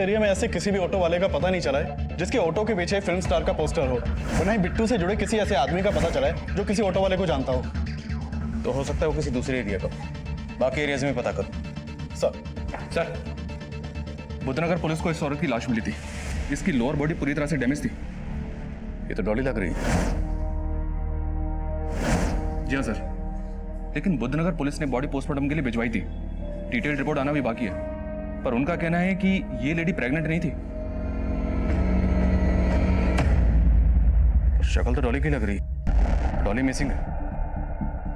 Area में ऐसे किसी भी ऑटो वाले का पता नहीं चला है जिसके ऑटो के पीछे फिल्म स्टार का पोस्टर हो। वहीं बिट्टू से जुड़े किसी ऐसे आदमी का पता चला है जो किसी ऑटो वाले को जानता हो। तो हो सकता है वो किसी दूसरे एरिया का। बाकी एरियाज में पता करो। सर, बुद्धनगर पुलिस को इस औरत की लाश मिली थी। इसकी लोअर बॉडी पूरी तरह से डैमेज थी। ये तो डॉली लग रही है। जी हाँ सर, लेकिन बुद्धनगर पुलिस ने बॉडी पोस्टमार्टम के लिए भिजवाई थी। डिटेल रिपोर्ट आना भी बाकी है, पर उनका कहना है कि ये लेडी प्रेग्नेंट नहीं थी। शक्ल तो डॉली की लग रही है। डॉली मिसिंग है,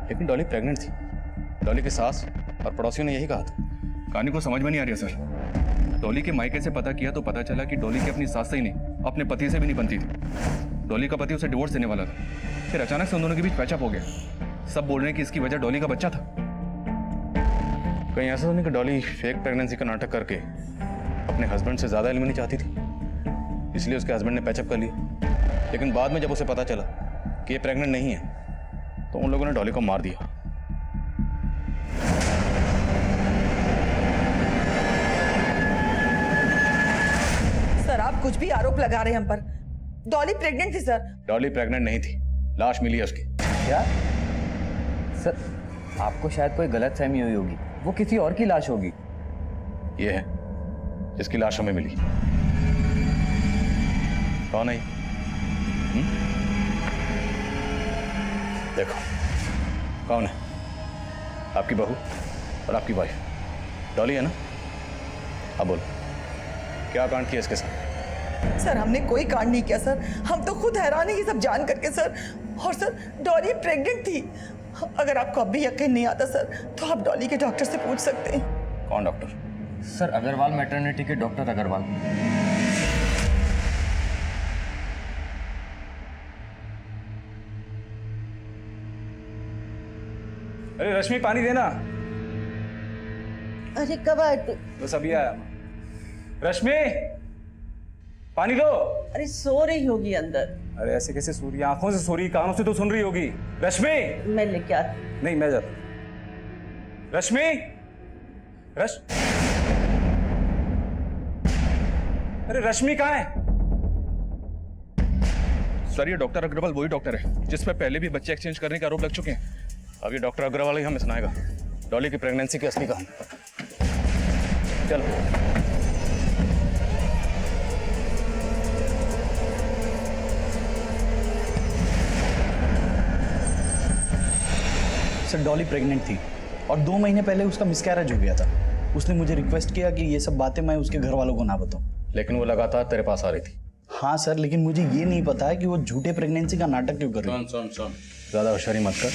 लेकिन डॉली प्रेग्नेंट थी। डॉली की सास और पड़ोसियों ने यही कहा था। कहानी को समझ में नहीं आ रही है सर। डॉली के मायके से पता किया तो पता चला कि डॉली की अपनी सास से ही नहीं, अपने पति से भी नहीं बनती थी। डॉली का पति उसे डिवोर्स देने वाला था, फिर अचानक से उन दोनों के बीच पैचअप हो गया। सब बोल रहे हैं कि इसकी वजह डॉली का बच्चा था। कहीं ऐसा तो नहीं कि डॉली फेक प्रेगनेंसी का नाटक करके अपने हस्बैंड से ज्यादा एलिमनी चाहती थी, इसलिए उसके हस्बैंड ने पैचअप कर लिया। लेकिन बाद में जब उसे पता चला कि ये प्रेग्नेंट नहीं है तो उन लोगों ने डॉली को मार दिया। सर, आप कुछ भी आरोप लगा रहे हैं हम पर। डॉली प्रेग्नेंट थी सर। डॉली प्रेग्नेंट नहीं थी, लाश मिली है उसकी। क्या सर, आपको शायद कोई गलतफहमी हुई होगी। वो किसी और की लाश होगी। ये है जिसकी लाश हमें मिली। कौन है? देखो कौन है? आपकी बहू और आपकी वाइफ डॉली है ना? अब बोलो, क्या कांड किया इसके साथ? सर, हमने कोई कांड नहीं किया सर। हम तो खुद हैरान है ये सब जान करके सर। और सर, डॉली प्रेग्नेंट थी। अगर आपको अब भी यकीन नहीं आता सर, तो आप डॉली के डॉक्टर से पूछ सकते हैं। कौन डॉक्टर? सर, अग्रवाल मैटरनिटी के डॉक्टर अग्रवाल। अरे रश्मि, पानी देना। अरे कब आए तू? बस अभी आया। रश्मि, पानी दो। अरे सो रही होगी अंदर। अरे ऐसे कैसे सो रही? आंखों से सो रही, कानों से तो सुन रही होगी। रश्मि! मैं लेके आती। नहीं, मैं जाता। रश्मि! अरे रश्मि कहाँ है? सर, ये डॉक्टर अग्रवाल वही डॉक्टर है जिस पर पहले भी बच्चे एक्सचेंज करने के आरोप लग चुके हैं। अब ये डॉक्टर अग्रवाल ही हमें सुनाएगा डॉली की प्रेगनेंसी की असली कहानी। चलो। सर, डॉली प्रेग्नेंट थी और 2 महीने पहले उसका मिसकैरेज हो गया था। उसने मुझे रिक्वेस्ट किया कि ये सब बातें मैं उसके घर वालों को ना बताऊं। लेकिन वो लगातार तेरे पास आ रही थी। हाँ सर, लेकिन मुझे ये नहीं पता है कि वो झूठे प्रेगनेंसी का नाटक क्यों कर रही है। सुन ज्यादा होशियारी मत कर।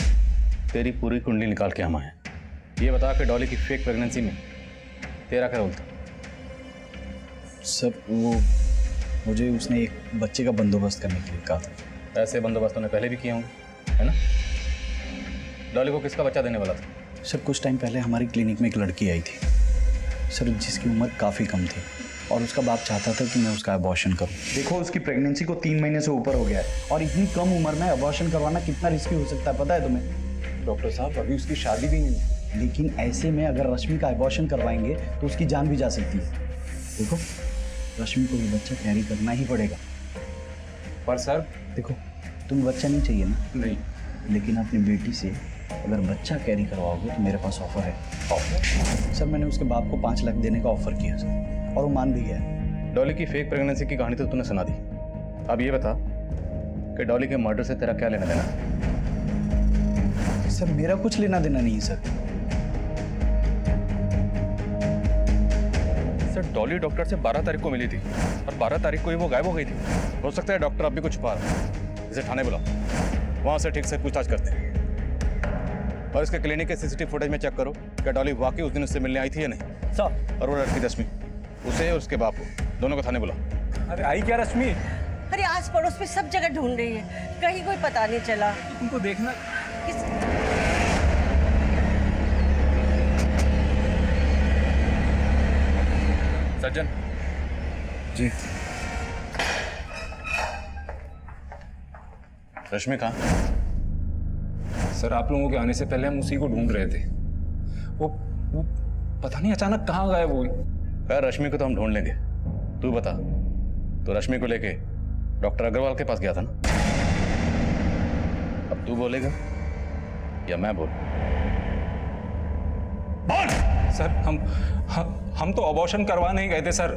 तेरी पूरी कुंडली निकाल के हम आए। ये बता कि डॉली की फेक प्रेगनेंसी में तेरा क्या रोल था? सर, वो मुझे उसने एक बच्चे का बंदोबस्त करने के लिए कहा था। ऐसे बंदोबस्त उन्हें पहले भी किए होंगे, है ना? डॉली को किसका बच्चा देने वाला था? सर, कुछ टाइम पहले हमारी क्लिनिक में एक लड़की आई थी सर, जिसकी उम्र काफ़ी कम थी और उसका बाप चाहता था कि मैं उसका अबॉर्शन करूं। देखो, उसकी प्रेगनेंसी को 3 महीने से ऊपर हो गया है और इतनी कम उम्र में अबॉर्शन करवाना कितना रिस्की हो सकता है पता है तुम्हें? डॉक्टर साहब, अभी उसकी शादी भी नहीं है। लेकिन ऐसे में अगर रश्मि का अबॉर्शन करवाएंगे तो उसकी जान भी जा सकती है। देखो, रश्मि को ये बच्चा कैरी करना ही पड़ेगा। पर सर, देखो, तुम्हें बच्चा नहीं चाहिए ना? नहीं। लेकिन अपनी बेटी से अगर बच्चा कैरी करवाओगे तो मेरे पास ऑफर है। ऑफर? सर, मैंने उसके बाप को 5 लाख देने का ऑफर किया सर, और वो मान भी गया। डॉली की फेक प्रेगनेंसी की कहानी तो तूने सुना दी। अब ये बता कि डॉली के मर्डर से तेरा क्या लेना देना? सर, मेरा कुछ लेना देना नहीं है सर। सर, डॉली डॉक्टर से 12 तारीख को मिली थी और 12 तारीख को ही वो गायब हो गई थी। हो सकता है डॉक्टर अब भी कुछ छुपा रहा है। इसे थाने बुलाओ, वहां से ठीक से पूछताछ करते हैं। और इसके क्लिनिक के सीसीटीवी फुटेज में चेक करो कि डॉली वाकई उस दिन उससे मिलने आई थी या नहीं। सर, और वो लड़की रश्मि, उसे और उसके बाप को दोनों को थाने बुलाओ। अरे आई क्या रश्मि? अरे आस पड़ोस में सब जगह ढूंढ रही है, कहीं कोई पता नहीं चला। तुमको देखना। सज्जन जी। रश्मि कहाँ? सर, आप लोगों के आने से पहले हम उसी को ढूंढ रहे थे। वो पता नहीं अचानक कहाँ गायब हुई। खैर, रश्मि को तो हम ढूंढ लेंगे, तू बता, तो रश्मि को लेके डॉक्टर अग्रवाल के पास गया था ना? अब तू बोलेगा या मैं बोलूं? सर हम तो अबॉर्शन करवा नहीं गए थे सर,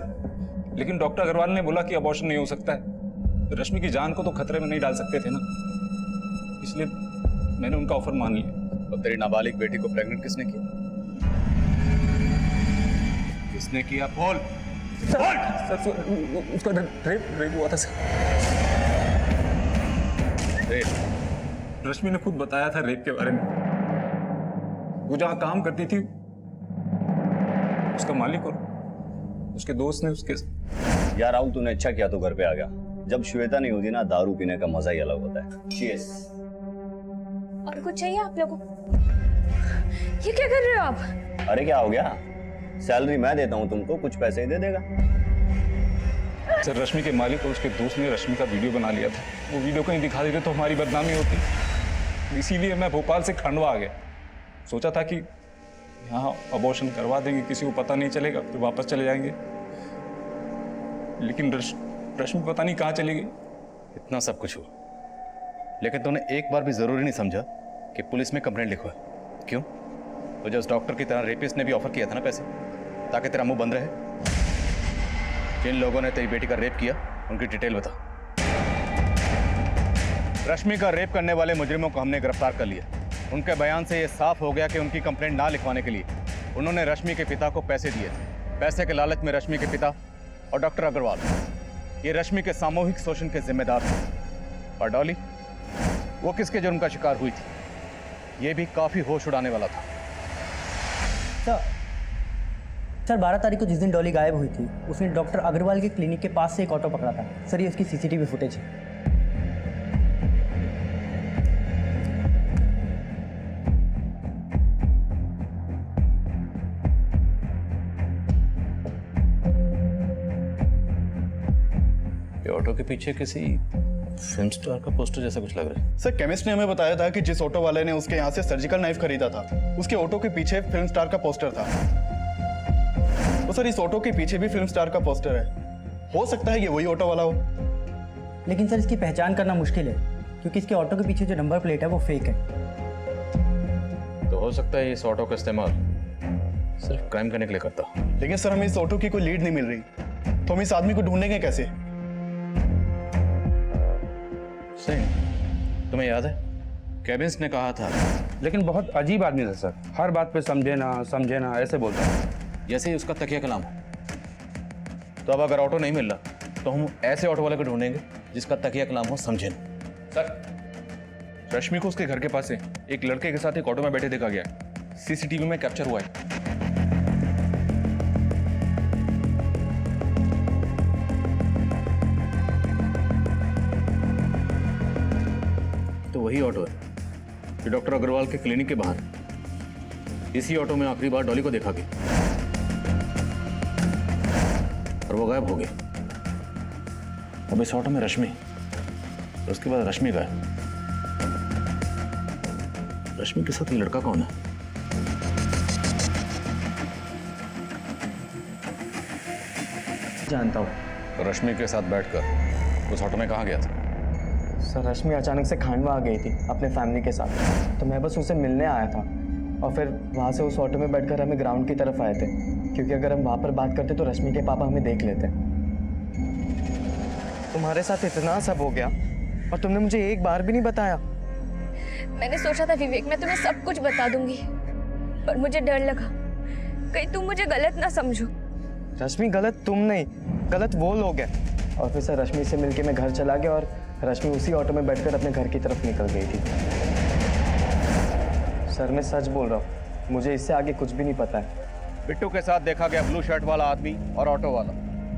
लेकिन डॉक्टर अग्रवाल ने बोला कि अबॉर्शन नहीं हो सकता है। रश्मि की जान को तो खतरे में नहीं डाल सकते थे ना, इसलिए मैंने उनका ऑफर मान लिया। और तेरी नाबालिग बेटी को प्रेग्नेंट किसने किया? किसने किया? बोल। सर उसका रेप हुआ था सर। रेप? रश्मि ने खुद बताया था रेप के बारे में। वो जहाँ काम करती थी, उसका मालिक और उसके दोस्त ने उसके यार राहुल, तूने अच्छा किया तो घर पे आ गया। जब श्वेता नहीं होती ना, दारू पीने का मजा ही अलग होता है। चीयर्स। और कुछ चाहिए आप लोगों को? ये क्या कर रहे हो आप? अरे क्या हो गया? सैलरी मैं देता हूँ तुमको, कुछ पैसे ही दे देगा। सर, रश्मि के मालिक और उसके दोस्त ने रश्मि का वीडियो बना लिया था। वो वीडियो कहीं दिखा देते तो हमारी बदनामी होती, इसीलिए मैं भोपाल से खंडवा आ गया। सोचा था कि यहाँ अबॉर्शन करवा देंगे, किसी को पता नहीं चलेगा, फिर वापस चले जाएंगे। लेकिन रश्मि पता नहीं कहाँ चली गई। इतना सब कुछ हुआ, लेकिन तूने एक बार भी जरूरी नहीं समझा कि पुलिस में कंप्लेंट लिखवा। क्यों? तुझे उस डॉक्टर की तरह रेपिस्ट ने भी ऑफर किया था ना पैसे, ताकि तेरा मुंह बंद रहे। जिन लोगों ने तेरी बेटी का रेप किया, उनकी डिटेल बता। रश्मि का रेप करने वाले मुजरिमों को हमने गिरफ्तार कर लिया। उनके बयान से यह साफ हो गया कि उनकी कंप्लेंट ना लिखवाने के लिए उन्होंने रश्मि के पिता को पैसे दिए थे। पैसे के लालच में रश्मि के पिता और डॉक्टर अग्रवाल ये रश्मि के सामूहिक शोषण के जिम्मेदार थे। और डॉली, वो किसके जुर्म का शिकार हुई थी, ये भी काफी होश उड़ाने वाला था। सर 12 तारीख को जिस दिन डॉली गायब हुई थी, उसने डॉक्टर अग्रवाल के क्लिनिक के पास से एक ऑटो पकड़ा था। सर ये उसकी सीसीटीवी फुटेज है। ये ऑटो के पीछे किसी फिल्म स्टार का पोस्टर जैसा कुछ लग रहा है। सर केमिस्ट ने हमें बताया था कि जिस ऑटो वाले ने उसके यहाँ से सर्जिकल नाइफ खरीदा था, उसके ऑटो के पीछे फिल्म स्टार का पोस्टर था। तो सर इस ऑटो के पीछे भी फिल्म स्टार का पोस्टर है। हो सकता है ये वही ऑटो वाला हो। लेकिन सर इसकी पहचान करना मुश्किल है, क्योंकि इसके ऑटो के पीछे जो नंबर प्लेट है वो फेक है। तो हो सकता है इस ऑटो का इस्तेमाल सिर्फ क्राइम करने के लिए करता। लेकिन सर हमें इस ऑटो की कोई लीड नहीं मिल रही, तो हम इस आदमी को ढूंढेंगे कैसे? सही, तुम्हें याद है केबिन्स ने कहा था, लेकिन बहुत अजीब आदमी था सर। हर बात पे समझे ना ऐसे बोलता है, जैसे ही उसका तकिया कलाम हो। तो अब अगर ऑटो नहीं मिल रहा तो हम ऐसे ऑटो वाले को ढूंढेंगे जिसका तकिया कलाम हो, समझे ना। सर, रश्मि को उसके घर के पास से एक लड़के के साथ एक ऑटो में बैठे देखा गया। सीसीटीवी में कैप्चर हुआ है। तो वही ऑटो है जो डॉक्टर अग्रवाल के क्लिनिक के बाहर। इसी ऑटो में आखिरी बार डॉली को देखा गया और वो गायब हो गई। अब इस ऑटो में रश्मि, और उसके बाद रश्मि गायब। रश्मि के साथ ये लड़का कौन है? जानता हूँ। तो रश्मि के साथ बैठकर उस ऑटो में कहाँ गया था? सर रश्मि अचानक से खंडवा आ गई थी अपने फैमिली के साथ, तो मैं बस उसे मिलने आया था। और फिर वहाँ से उस ऑटो में बैठकर हमें ग्राउंड की तरफ आए थे, क्योंकि अगर हम वहाँ पर बात करते तो रश्मि के पापा हमें देख लेते। तुम्हारे साथ इतना सब हो गया और तुमने मुझे एक बार भी नहीं बताया। मैंने सोचा था विवेक मैं तुम्हें सब कुछ बता दूंगी, पर मुझे डर लगा कहीं तुम मुझे गलत ना समझो। रश्मि गलत तुम नहीं, गलत वो लोग हैं। और फिर सर रश्मि से मिलके मैं घर चला गया और रश्मि उसी ऑटो में बैठकर अपने घर की तरफ निकल गई थी। सर मैं सच बोल रहा हूँ, मुझे इससे आगे कुछ भी नहीं पता है। बिट्टू के साथ देखा गया ब्लू शर्ट वाला आदमी और ऑटो वाला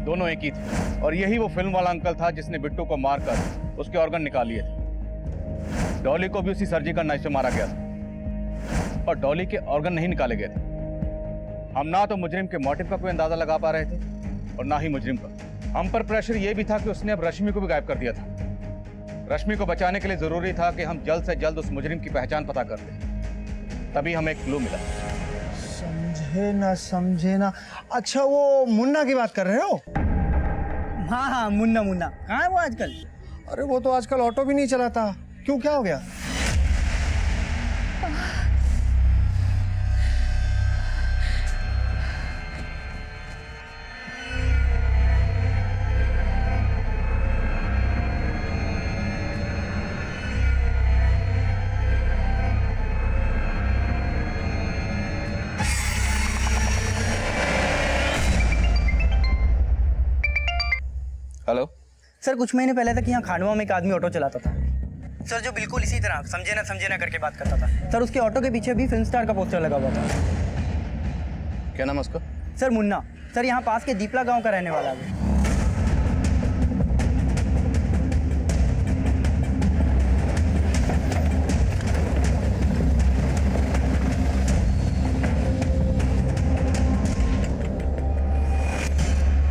दोनों एक ही थे, और यही वो फिल्म वाला अंकल था जिसने बिट्टू को मारकर उसके ऑर्गन निकाल लिए थे। डॉली को भी उसी सर्जिकल नाइफ से मारा गया था और डॉली के ऑर्गन नहीं निकाले गए थे। हम ना तो मुजरिम के मोटिव का कोई अंदाजा लगा पा रहे थे और ना ही मुजरिम का। हम पर प्रेशर यह भी था कि उसने अब रश्मि को भी गायब कर दिया था। रश्मि को बचाने के लिए जरूरी था कि हम जल्द से जल्द उस मुजरिम की पहचान पता कर लें। तभी हमें एक क्लू मिला। समझे ना। अच्छा वो मुन्ना की बात कर रहे हो? हाँ हाँ, मुन्ना मुन्ना कहाँ है वो आजकल? अरे वो तो आजकल ऑटो भी नहीं चलाता। क्यों, क्या हो गया? हेलो सर कुछ महीने पहले तक यहाँ खांडवा में एक आदमी ऑटो चलाता था सर, जो बिल्कुल इसी तरह समझे ना करके बात करता था सर। उसके ऑटो के पीछे भी फिल्म स्टार का पोस्टर लगा हुआ था। क्या नाम है उसका? सर मुन्ना। सर यहाँ पास के दीपला गांव का रहने वाला है।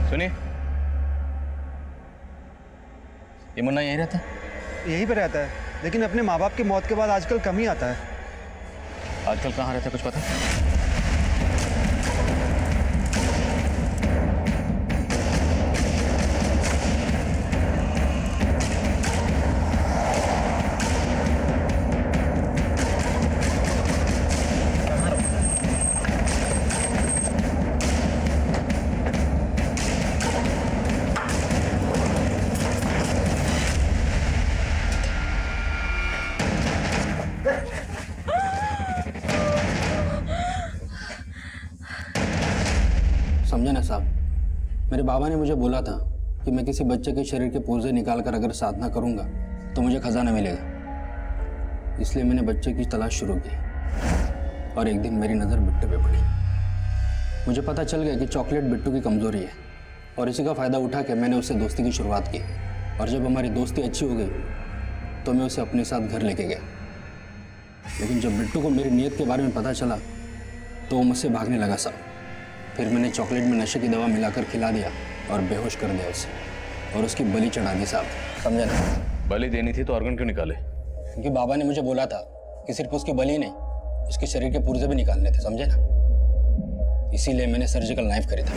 सुनिए, ये मुन्ना यहीं रहता है? यहीं पे रहता है, लेकिन अपने माँ बाप की मौत के बाद आजकल कम ही आता है। आजकल कहाँ रहता है, कुछ पता? समझे ना साहब, मेरे बाबा ने मुझे बोला था कि मैं किसी बच्चे के शरीर के पुर्जे निकाल कर अगर साधना करूंगा तो मुझे खजाना मिलेगा। इसलिए मैंने बच्चे की तलाश शुरू की और एक दिन मेरी नज़र बिट्टू पे पड़ी। मुझे पता चल गया कि चॉकलेट बिट्टू की कमज़ोरी है और इसी का फ़ायदा उठा के मैंने उससे दोस्ती की शुरुआत की। और जब हमारी दोस्ती अच्छी हो गई तो मैं उसे अपने साथ घर लेके गया। लेकिन जब बिट्टू को मेरी नीयत के बारे में पता चला तो वो मुझसे भागने लगा साहब। फिर मैंने चॉकलेट में नशे की दवा मिलाकर खिला दिया और बेहोश कर दिया उसे और उसकी बलि चढ़ा दी साहब। समझे ना? बलि देनी थी तो ऑर्गन क्यों निकाले? क्योंकि बाबा ने मुझे बोला था कि सिर्फ उसकी बलि नहीं, उसके शरीर के पुर्जे भी निकालने थे। समझे ना? इसीलिए मैंने सर्जिकल नाइफ खरीदा।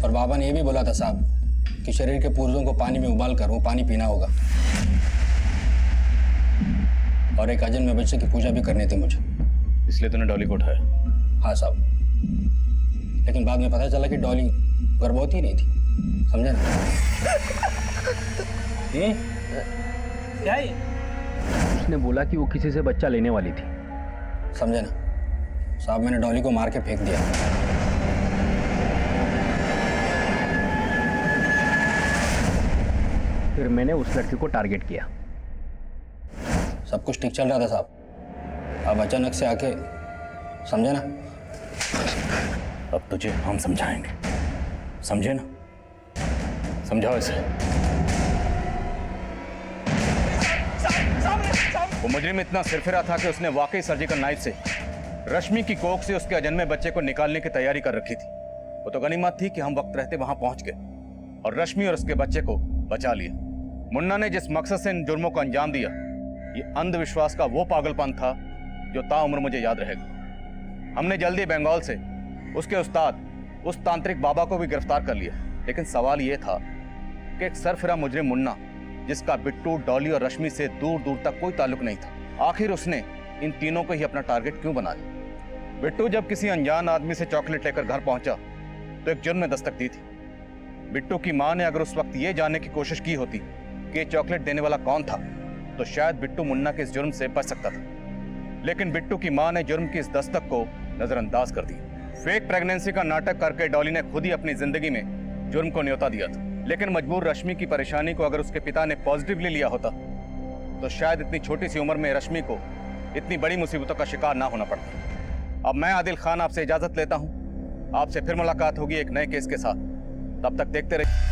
और बाबा ने यह भी बोला था साहब कि शरीर के पुर्जों को पानी में उबाल कर वो पानी पीना होगा और एक अजन्मे बच्चे की पूजा भी करनी थी मुझे। इसलिए तूने डॉली को उठाया? हाँ साहब, लेकिन बाद में पता चला कि डॉली गर्भवती नहीं थी। समझे ना? क्या है? उसने बोला कि वो किसी से बच्चा लेने वाली थी। समझे ना साहब? मैंने डॉली को मार के फेंक दिया। फिर मैंने उस लड़की को टारगेट किया। सब कुछ ठीक चल रहा था साहब, अब अचानक से आके, समझे ना? अब तुझे हम समझाएंगे, समझे ना? समझाओ इसे। वो मुजरिम इतना सिरफिरा था कि उसने वाकई सर्जिकल नाइफ से रश्मि की कोख से उसके अजन्मे बच्चे को निकालने की तैयारी कर रखी थी। वो तो गनीमत थी कि हम वक्त रहते वहां पहुंच गए और रश्मि और उसके बच्चे को बचा लिया। मुन्ना ने जिस मकसद से इन जुर्मों को अंजाम दिया, ये अंधविश्वास का वो पागलपन था जो ताउम्र मुझे याद रहेगा। हमने जल्दी बंगाल से उसके उस्ताद, उस तांत्रिक बाबा को भी गिरफ्तार कर लिया। लेकिन सवाल ये था कि एक सरफिरा मुजरिम मुन्ना, जिसका बिट्टू, डॉली और रश्मि से दूर दूर तक कोई ताल्लुक नहीं था, आखिर उसने इन तीनों को ही अपना टारगेट क्यों बना लिया? बिट्टू जब किसी अनजान आदमी से चॉकलेट लेकर घर पहुंचा तो एक जुर्म ने दस्तक दी थी। बिट्टू की मां ने अगर उस वक्त ये जानने की कोशिश की होती कि ये चॉकलेट देने वाला कौन था तो शायद बिट्टू मुन्ना के इस जुर्म से बच सकता था। लेकिन बिट्टू की मां ने जुर्म की इस दस्तक को नजरअंदाज कर दिया। फेक प्रेगनेंसी का नाटक करके डॉली ने खुद ही अपनी जिंदगी में जुर्म को न्योता दिया था। लेकिन मजबूर रश्मि की परेशानी को अगर उसके पिता ने पॉजिटिवली लिया होता तो शायद इतनी छोटी सी उम्र में रश्मि को इतनी बड़ी मुसीबतों का शिकार ना होना पड़ता। अब मैं आदिल खान आपसे इजाजत लेता हूं। आपसे फिर मुलाकात होगी एक नए केस के साथ। तब तक देखते रहिए।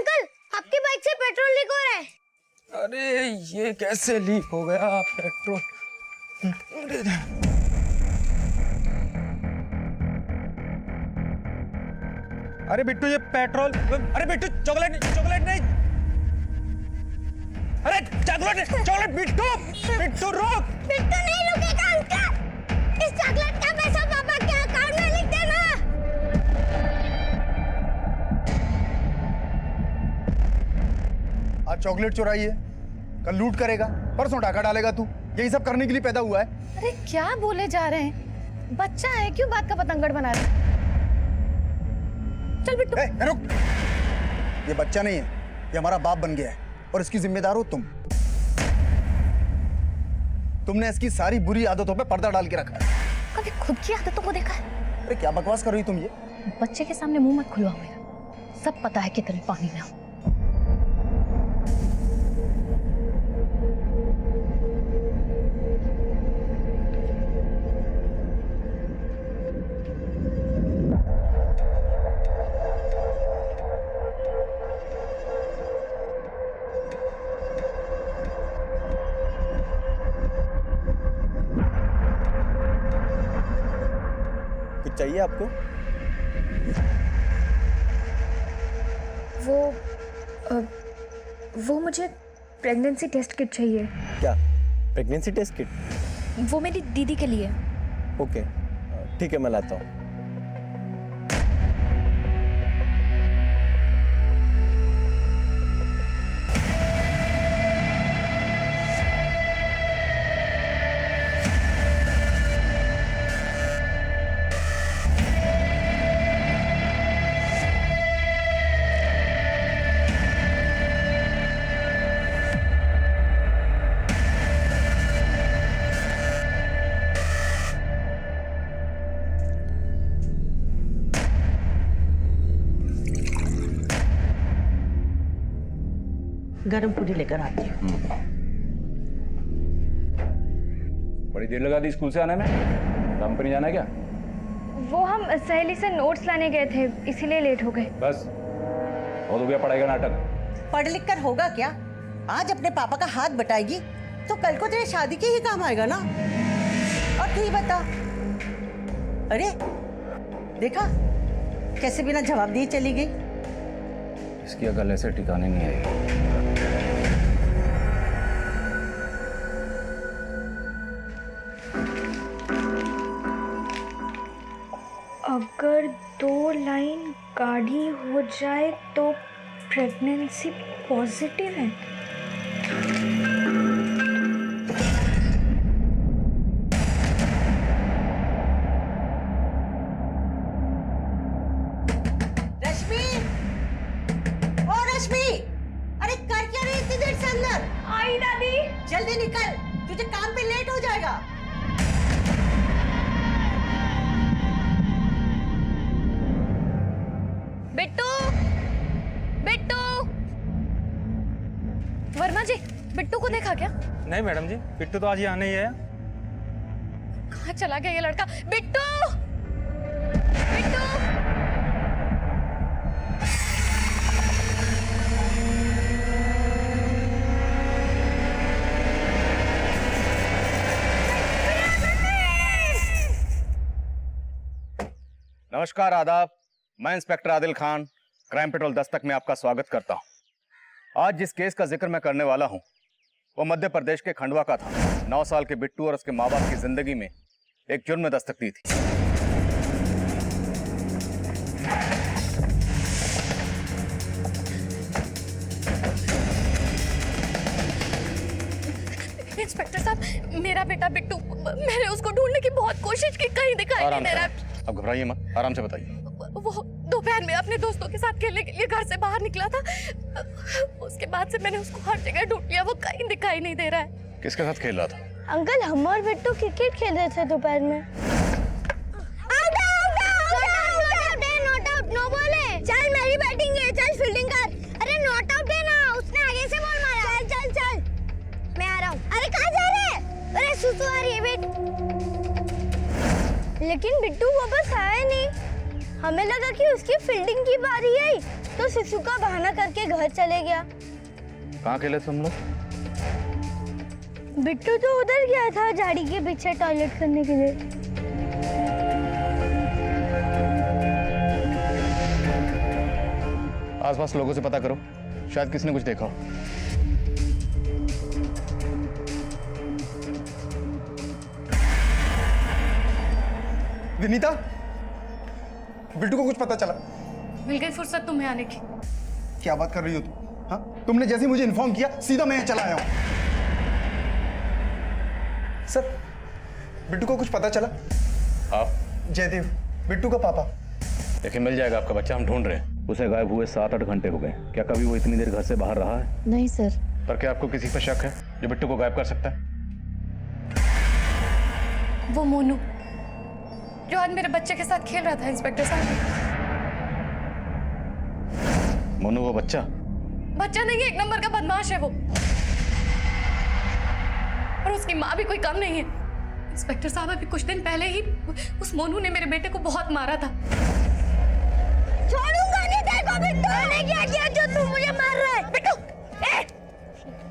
अंकल, आपकी बाइक से पेट्रोल लीक हो रहा है। अरे ये कैसे लीक हो गया पेट्रोल? अरे बिट्टू ये पेट्रोल, अरे बिट्टू चॉकलेट नहीं, अरे चॉकलेट बिट्टू रोक। बिट्टू नहीं रुकेगा अंकल, इस चॉकलेट का पैसा पापा के अकाउंट में लिख देना। आज चॉकलेट चुराई है, कल लूट करेगा, परसों डाका डालेगा। तू यही सब करने के लिए पैदा हुआ है। अरे क्या बोले जा रहे हैं? बच्चा है, क्यों बात का पतंगड़ बना रहे हैं? चल बिट्टू। रुक, ये बच्चा नहीं है, ये हमारा बाप बन गया है और इसकी जिम्मेदार हो तुम। तुमने इसकी सारी बुरी आदतों पे पर्दा डाल के रखा है। कभी खुद की आदतों को देखा है? अरे क्या बकवास कर रही तुम ये? बच्चे के सामने मुंह मत खुलवाओ मेरा, सब पता है कितने पानी में हो। चाहिए आपको? वो मुझे प्रेगनेंसी टेस्ट किट चाहिए। क्या प्रेगनेंसी टेस्ट किट? वो मेरी दीदी के लिए। ओके ठीक है, मैं लाता हूँ। गरम पूरी लेकर आती हूँ। बड़ी देर लगा दी स्कूल से आने में, काम पर नहीं जाना क्या? वो हम सहेली से नोट्स लाने गए थे, इसीलिए लेट हो गए। बस बहुत हो गया पढ़ाई का नाटक। पढ़ लिख कर होगा क्या? आज अपने पापा का हाथ बटाएगी तो कल को तेरे शादी के ही काम आएगा ना। और तू ही बता, अरे देखा कैसे बिना जवाब दिए चली गई। इसकी अकल ऐसे ठिकाने नहीं आएगी। अगर 2 लाइन गाढ़ी हो जाए तो प्रेगनेंसी पॉजिटिव है। रश्मि, ओ रश्मि, अरे कर क्या रही इतनी देर से अंदर? आई दादी। जल्दी निकल, तुझे काम पे लेट हो जाएगा। बिट्टू, बिट्टू। वर्मा जी, बिट्टू को देखा क्या? नहीं मैडम जी, बिट्टू तो आज ही आने ही है। कहाँ चला गया ये लड़का? बिट्टू, बिट्टू। नमस्कार, आदाब। मैं inspector Adil Khan, crime petrol Dastak में आपका स्वागत करता हूं। आज जिस केस का जिक्र मैं करने वाला हूं वो मध्य प्रदेश के खंडवा का था। 9 साल के बिट्टू और उसके माँ बाप की जिंदगी में एक जुर्म ने दस्तक दी थी। इंस्पेक्टर साहब, मेरा बेटा बिट्टू, मैंने उसको ढूंढने की बहुत कोशिश की, कहीं दिखाई नहीं दे रहा। अब घबराइए मत, आराम से बताइए। वो दोपहर में अपने दोस्तों के साथ खेलने के लिए घर से बाहर निकला था। उसके बाद से मैंने उसको हर जगह ढूंढ लिया, वो कहीं दिखाई नहीं दे रहा है। किसके साथ खेल रहा था? अंकल, हम और बिट्टू क्रिकेट खेल रहे थे दोपहर में। नो बोले। चल मेरी बैटिंग है, चल फील्डिंग कर। अरे नॉट आउट है ना, उसने आगे से बॉल मारा। चल चल चल, मैं आ रहा हूँ। अरे कहाँ जा रहे हैं? अरे सुसु आ रही है, वेट। लेकिन बिट्टू वापस आया नहीं। हमें लगा कि उसकी फील्डिंग की बारी आई तो शिशु का बहाना करके घर चले गया। कहाँ खेले तुम लोग? बिट्टू तो उधर गया था झाड़ी के पीछे टॉयलेट करने के लिए। आसपास लोगों से पता करो, शायद किसी ने कुछ देखा हो। विनीता, बिट्टू को कुछ पता चला? मिल गई फुर्सत तुम्हें आने की। क्या बात कर रही हो तुम? हाँ, तुमने जैसे ही मुझे इन्फॉर्म किया सीधा मैं यहाँ चला आया हूँ। सर, बिट्टू को कुछ पता चला? आप? जयदेव, बिट्टू का पापा। लेकिन मिल जाएगा आपका बच्चा, हम ढूंढ रहे हैं। उसे गायब हुए 7-8 घंटे हो गए। क्या कभी वो इतनी देर घर से बाहर रहा है? नहीं सर। पर क्या आपको किसी पर शक है जो बिट्टू को गायब कर सकता है? वो मोनू जो आज मेरे बच्चे के साथ खेल रहा था इंस्पेक्टर साहब। मोनू वो बच्चा? बच्चा नहीं है, एक नंबर का बदमाश है वो। और उसकी माँ भी कोई कम नहीं है। इंस्पेक्टर साहब अभी कुछ दिन पहले ही उस मोनू ने मेरे बेटे को बहुत मारा था। छोड़ूंगा नहीं तेरे को बिट्टू। मैंने क्या किया जो तू मुझे मार रहा है? बिट्टू,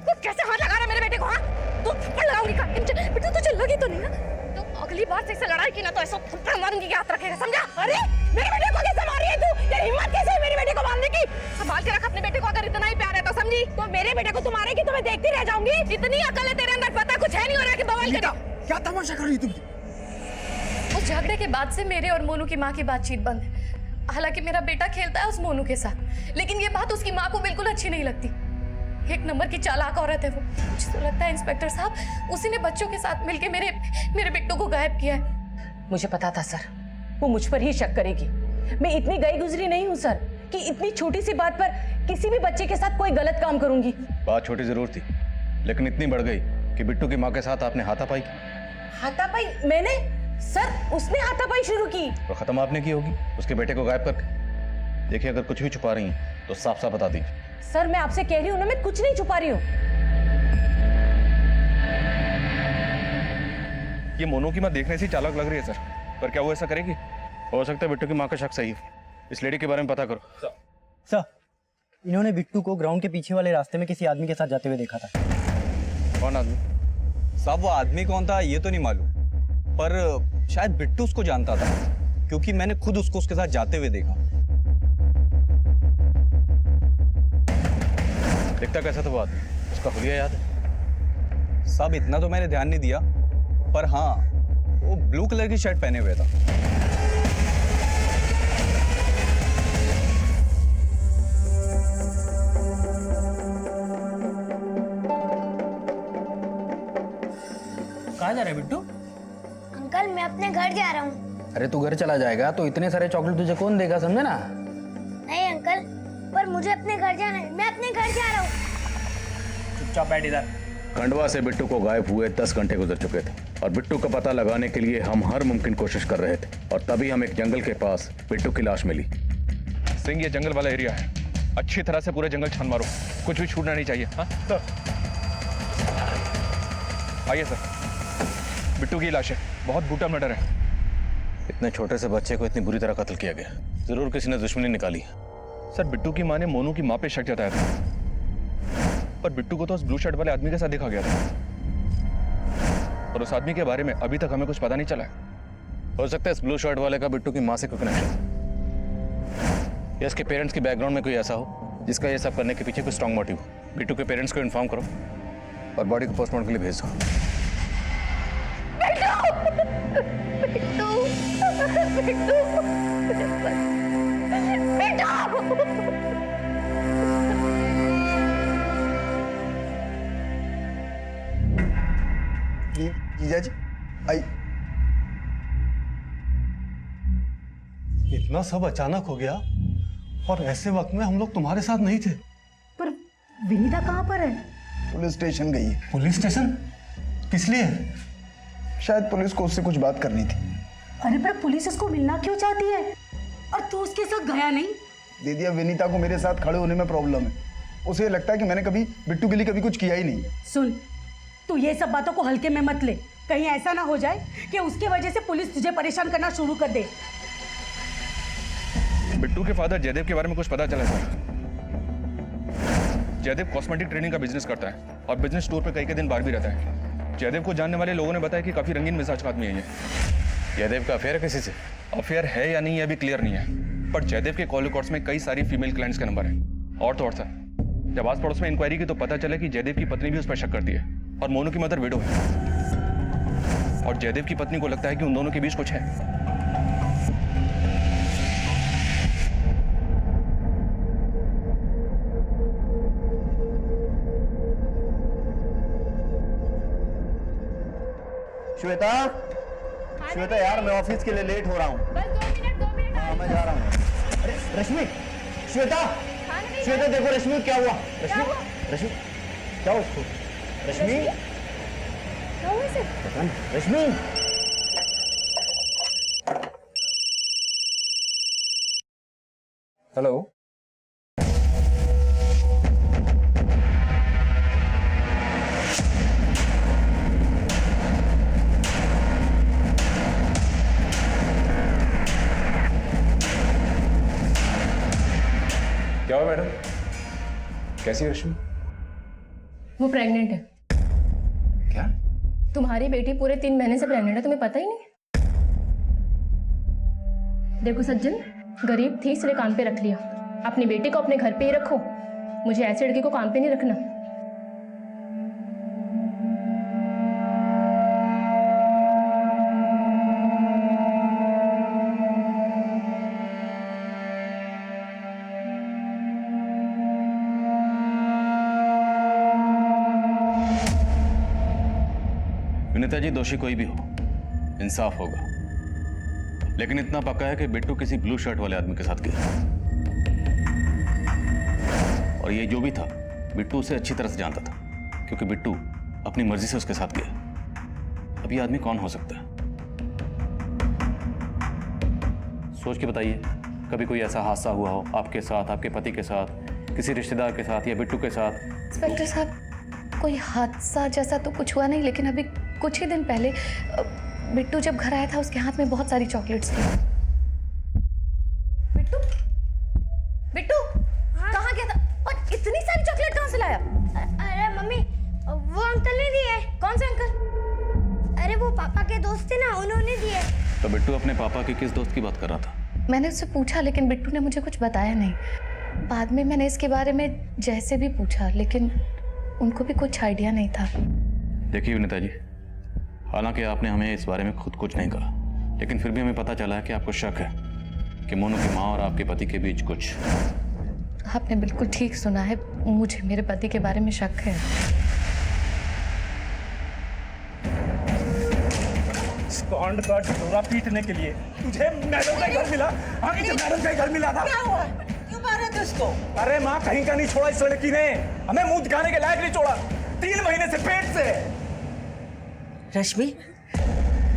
तू कैसे हाथ लगा रहा है मेरे बेटे को? हाँ, तू थप्पड़ लगाऊंगी का। बिट्टू तुझे लगी तो नहीं ना? तो अगली बार से लड़ाई की ना तो ऐसा थप्पड़ मारूंगी कि हाथ रखेगा, समझा? अरे मेरे बेटे को कैसे मारी है तू? तेरी हिम्मत कैसे है मेरे बेटे को मारने की? संभाल के रख अपने बेटे को, अगर इतना ही प्यार है तो समझी? तो मेरे बेटे को तू मारेगी तो मैं देखती रह जाऊंगी? इतनी अकल है तेरे अंदर, पता कुछ है नहीं हो रहा कि बवाल कर। क्या तमाशा कर रही तुम? उस झगड़े के बाद से मेरे और मोनू की माँ की बातचीत बंद है। हालांकि मेरा बेटा खेलता है उस मोनू के साथ, लेकिन ये बात उसकी माँ को बिल्कुल अच्छी नहीं लगती। एक नंबर की चालाक औरत है वो। मुझे तो लगता है इंस्पेक्टर साहब उसी ने बच्चों के साथ मिलकर मेरे बिट्टू को गायब किया है। मुझे पता था सर, वो मुझ पर ही शक करेगी। मैं इतनी गई गुजरी नहीं हूँ सर कि इतनी छोटी सी बात पर किसी भी बच्चे के साथ कोई गलत काम करूंगी। बात छोटी जरूर थी, लेकिन इतनी बढ़ गई कि बिट्टू की माँ के साथ आपने हाथापाई की। हाथापाई? मैंने? सर उसने हाथापाई शुरू की। तो खत्म आपने की होगी उसके बेटे को गायब करके। देखिए, अगर कुछ भी छुपा रही हैं तो साफ साफ बता दीजिए। सर मैं आपसे कह रही हूँ ना, मैं कुछ नहीं छुपा रही हूँ। ये मोनू की माँ देखने से चालाक लग रही है सर, पर क्या वो ऐसा करेगी? हो सकता है बिट्टू की माँ का शक सही हो। इस लेडी के बारे में पता करो। सर इन्होंने बिट्टू को ग्राउंड के पीछे वाले रास्ते में किसी आदमी के साथ जाते हुए देखा था। कौन आदमी? साहब वो आदमी कौन था ये तो नहीं मालूम, पर शायद बिट्टू उसको जानता था, क्योंकि मैंने खुद उसको उसके साथ जाते हुए देखा। दिखता कैसा था वो आदमी? उसका हुलिया याद है? साहब इतना तो मैंने ध्यान नहीं दिया, पर हाँ वो ब्लू कलर की शर्ट पहने हुए था। कहाँ जा रहा है बिट्टू? अंकल मैं अपने घर जा रहा हूँ। अरे तू घर चला जाएगा तो इतने सारे चॉकलेट तुझे कौन देगा, समझे ना? नहीं अंकल, पर मुझे अपने घर जाना है। मैं अपने घर जा रहा हूँ। चुपचाप बैठ इधर। खंडवा से बिट्टू को गायब हुए 10 घंटे गुजर चुके थे और बिट्टू का पता लगाने के लिए हम हर मुमकिन कोशिश कर रहे थे, और तभी हम एक जंगल के पास बिट्टू की लाश मिली। सिंह ये जंगल वाला एरिया है, अच्छी तरह से पूरे जंगल छान मारो, कुछ भी छूटना नहीं चाहिए। हाँ सर, आइए सर। बिट्टू की लाश है, बहुत बूटा मर्डर है। इतने छोटे से बच्चे को इतनी बुरी तरह कत्ल किया गया, जरूर किसी ने दुश्मनी निकाली है। सर बिट्टू की माँ ने मोनू की माँ पे शक जताया था, पर बिट्टू को तो उस ब्लू शर्ट वाले आदमी के साथ देखा गया था, और उस आदमी के बारे में अभी तक हमें कुछ पता नहीं चला है। हो सकता है इस ब्लू शर्ट वाले का बिट्टू की माँ से कोई कनेक्शन, या इसके पेरेंट्स की बैकग्राउंड में कोई ऐसा हो जिसका ये सब करने के पीछे कोई स्ट्रॉन्ग मोटिव हो। बिट्टू के पेरेंट्स को इन्फॉर्म करो और बॉडी को पोस्टमार्टम के लिए भेज दो। जीजा जी आई। इतना सब अचानक हो गया और ऐसे वक्त में हम लोग तुम्हारे साथ नहीं थे। पर विनीता कहाँ पर है? पुलिस स्टेशन गई है। Police station? किस लिए? शायद पुलिस को उससे कुछ बात करनी थी। अरे पर पुलिस उसको मिलना क्यों चाहती है और तू उसके साथ गया नहीं? दीदी अब विनीता को मेरे साथ खड़े होने में प्रॉब्लम है। उसे लगता है कि मैंने कभी बिट्टू के लिए कभी कुछ किया ही नहीं। सुन, तू ये सब बातों को हल्के में मत ले। कहीं ऐसा ना हो जाए कि उसकी वजह से पुलिस तुझे परेशान करना शुरू कर दे। बिट्टू के फादर जयदेव के बारे में कुछ पता चला सर। जयदेव कॉस्मेटिक ट्रेनिंग का बिजनेस करता है और बिजनेस टूर पे कई दिन बाहर भी रहता है। जयदेव को जानने वाले लोगों ने बताया कि काफी रंगीन मिजाज का आदमी है ये। जयदेव का अफेयर है किसी से? अफेयर है या नहीं ये अभी क्लियर नहीं है, पर जयदेव के कॉल रिकॉर्ड्स में कई सारी फीमेल क्लाइंट्स के नंबर है। और तो और सर, जब आस पड़ोस में इंक्वायरी की तो पता चला कि जयदेव की पत्नी भी उस पर शक करती है और मोनू की मदर विडो है। और जयदेव की पत्नी को लगता है कि उन दोनों के बीच कुछ है। श्वेता, श्वेता यार मैं ऑफिस के लिए लेट हो रहा हूँ। बस 2 मिनट हाँ मैं जा रहा हूँ। अरे रश्मि, श्वेता, श्वेता देखो रश्मि क्या हुआ? रश्मि, रश्मि क्या हुआ उसको? रश्मि क्या हुआ इसे? पता नहीं। रश्मि हेलो। क्या हुआ मैडम? कैसी है रश्मि? वो प्रेग्नेंट है। क्या? तुम्हारी बेटी पूरे 3 महीने से प्रेग्नेंट है, तुम्हें पता ही नहीं? देखो सज्जन, गरीब थी इसलिए काम पे रख लिया। अपनी बेटी को अपने घर पे ही रखो, मुझे ऐसी लड़की को काम पे नहीं रखना। विनीता जी, दोषी कोई भी हो, इंसाफ होगा। लेकिन इतना पक्का है कि बिट्टू किसी ब्लू शर्ट वाले आदमी के साथ गया, और ये जो भी था बिट्टू उसे अच्छी तरह से जानता था, क्योंकि बिट्टू अपनी मर्जी से उसके साथ गया। अब ये आदमी कौन हो सकता है? सोच के बताइए, कभी कोई ऐसा हादसा हुआ हो आपके साथ, आपके पति के साथ, किसी रिश्तेदार के साथ या बिट्टू के साथ? इंस्पेक्टर साहब, कोई हादसा जैसा तो कुछ हुआ नहीं, लेकिन अभी कुछ ही दिन पहले बिट्टू जब घर आया था उसके हाथ में बहुत सारी चॉकलेट्स थी। बिट्टू, बिट्टू कहाँ गया था? और इतनी सारी चॉकलेट कहाँ से लाया? अरे मम्मी, वो अंकल ने दिए। कौन से अंकल? अरे वो पापा के दोस्त थे ना, उन्होंने दिए। तो बिट्टू अपने पापा के किस दोस्त की बात कर रहा था? मैंने उससे पूछा, लेकिन बिट्टू ने मुझे कुछ बताया नहीं। बाद में मैंने इसके बारे में जैसे भी पूछा, लेकिन उनको भी कुछ आइडिया नहीं था। देखिए विनीता जी, हालांकि आपने हमें इस बारे में खुद कुछ नहीं कहा, लेकिन फिर भी हमें पता चला है कि आपको शक है कि मोनू की माँ और आपके पति के बीच कुछ। आपने बिल्कुल ठीक सुना है, मुझे मेरे पति के बारे में शक है। स्कॉन्ड का ढिंढोरा पीटने के लिए तुझे मैडम का घर मिला? हाँ, मुझे मैडम का घर मिला था। क्या हुआ? क्यों मारा थे उसको? अरे माँ, कहीं का नहीं छोड़ा इस लड़की ने, हमें मुंह दिखाने के लायक नहीं छोड़ा। 3 महीने से पेट से। रश्मि,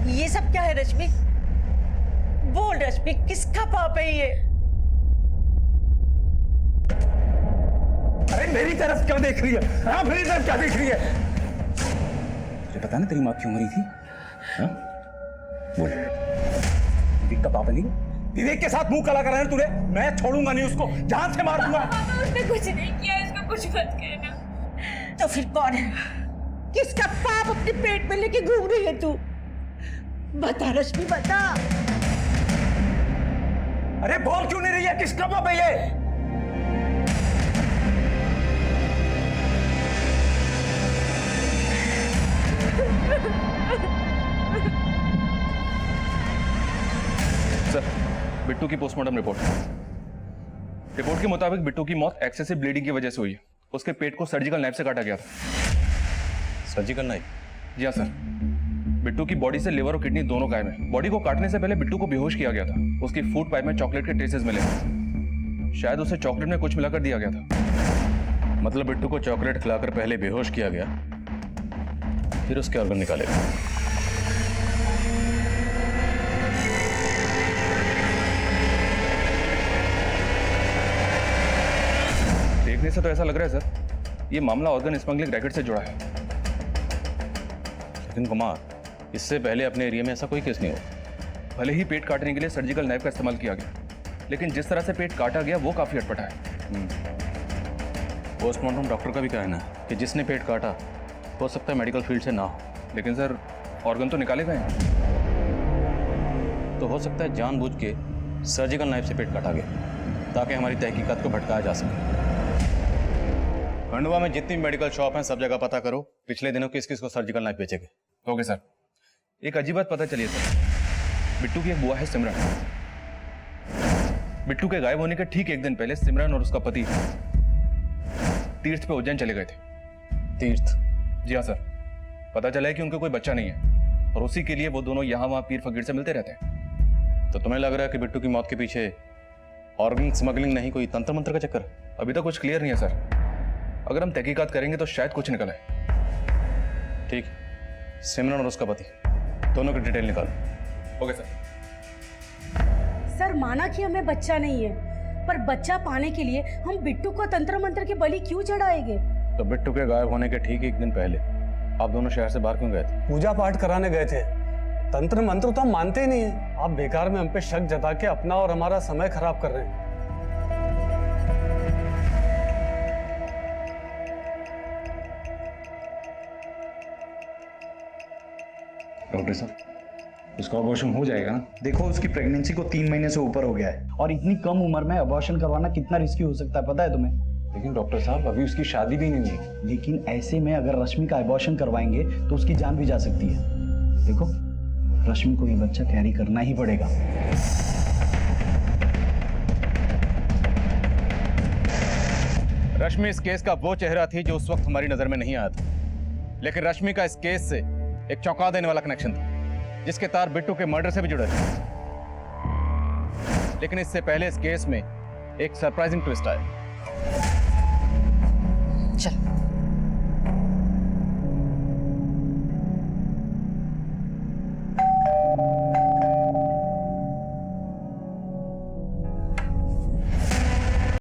ये सब क्या है रश्मि? बोल रश्मि, किसका पाप है ये? अरे मेरी तरफ क्यों देख रही है? हाँ, मेरी तरफ क्या देख रही है? तुझे पता ना तेरी माँ क्यों मरी थी? हाँ? बोल, विवेक का पापा नहीं? विवेक के साथ मुंह काला कर रहा है तूने। मैं छोड़ूंगा नहीं उसको, जान से मार दूंगा। उसने कुछ नहीं किया, इसको कुछ मत कहना। तो फिर कौन है? किसका पाप अपने पेट में लेके घूम रही है तू? बता रश्मि, बता। अरे बोल क्यों नहीं रही है? किसका पाप है ये? सर, बिट्टू की पोस्टमार्टम रिपोर्ट के मुताबिक बिट्टू की मौत एक्सेसिव ब्लीडिंग की वजह से हुई है। उसके पेट को सर्जिकल नाइफ से काटा गया था। Surgical knife? जी हाँ सर। बिट्टू की बॉडी से लिवर और किडनी दोनों गायब है। बॉडी को काटने से पहले बिट्टू को बेहोश किया गया था। उसकी फूड पाइप में चॉकलेट के ट्रेसेस मिले। शायद उसे चॉकलेट में कुछ मिलाकर दिया गया था। मतलब बिट्टू को चॉकलेट खिलाकर पहले बेहोश किया गया, फिर उसके ऑर्गन निकाले गए। देखने से तो ऐसा लग रहा है सर, ये मामला ऑर्गन स्मगलिंग रैकेट से जुड़ा है। लेकिन कुमार, इससे पहले अपने एरिया में ऐसा कोई केस नहीं हुआ। भले ही पेट काटने के लिए सर्जिकल नाइफ का इस्तेमाल किया गया, लेकिन जिस तरह से पेट काटा गया वो काफी अटपटा है। पोस्टमार्टम डॉक्टर का भी कहना है कि जिसने पेट काटा हो सकता है मेडिकल फील्ड से ना हो, लेकिन सर ऑर्गन तो निकाले गए हैं। तो हो सकता है जानबूझ के सर्जिकल नाइफ से पेट काटा गया ताकि हमारी तहकीकात को भटकाया जा सके। खंडवा में जितनी मेडिकल शॉप हैं सब जगह पता करो पिछले दिनों किस किस को सर्जिकल नाइफ बेचे गए। Okay sir. एक अजीब बात पता चली है सर, बिट्टू की एक बुआ है सिमरन। बिट्टू के गायब होने के ठीक एक दिन पहले सिमरन और उसका पति तीर्थ पे उज्जैन चले गए थे। तीर्थ? जी हाँ सर। पता चला है कि उनका कोई बच्चा नहीं है और उसी के लिए वो दोनों यहाँ वहाँ पीर फकीर से मिलते रहते हैं। तो तुम्हें लग रहा है कि बिट्टू की मौत के पीछे ऑर्गन स्मगलिंग नहीं, कोई तंत्र मंत्र का चक्कर? अभी तक कुछ क्लियर नहीं है सर, अगर हम तहकीकात करेंगे तो शायद कुछ निकल आए। ठीक, सिमरन और उसका पति दोनों की डिटेल निकालो। Okay sir. सर माना कि हमें बच्चा नहीं है, पर बच्चा पाने के लिए हम बिट्टू को तंत्र मंत्र की बलि क्यों चढ़ाएंगे? तो बिट्टू के गायब होने के ठीक एक दिन पहले आप दोनों शहर से बाहर क्यों गए थे? पूजा पाठ कराने गए थे। तंत्र मंत्र तो हम मानते ही नहीं है। आप बेकार में हम पे शक जता के अपना और हमारा समय खराब कर रहे हैं। डॉक्टर साहब, उसका अबॉर्शन हो जाएगा ना? देखो उसकी प्रेगनेंसी को 3 महीने से ऊपर हो गया है और इतनी कम उम्र में अबॉर्शन करवाना कितना रिस्की हो सकता है पता है तुम्हें? लेकिन डॉक्टर साहब अभी उसकी शादी भी नहीं हुई। लेकिन ऐसे में अगर रश्मि का अबॉर्शन करवाएंगे तो उसकी जान भी जा सकती है। देखो रश्मि को ये बच्चा कैरी करना ही पड़ेगा। रश्मि इस केस का वो चेहरा थी जो उस वक्त हमारी नजर में नहीं आया था, लेकिन रश्मि का इस केस से एक चौंका देने वाला कनेक्शन था जिसके तार बिट्टू के मर्डर से भी जुड़े थे। लेकिन इससे पहले इस केस में एक सरप्राइजिंग ट्विस्ट आया। चल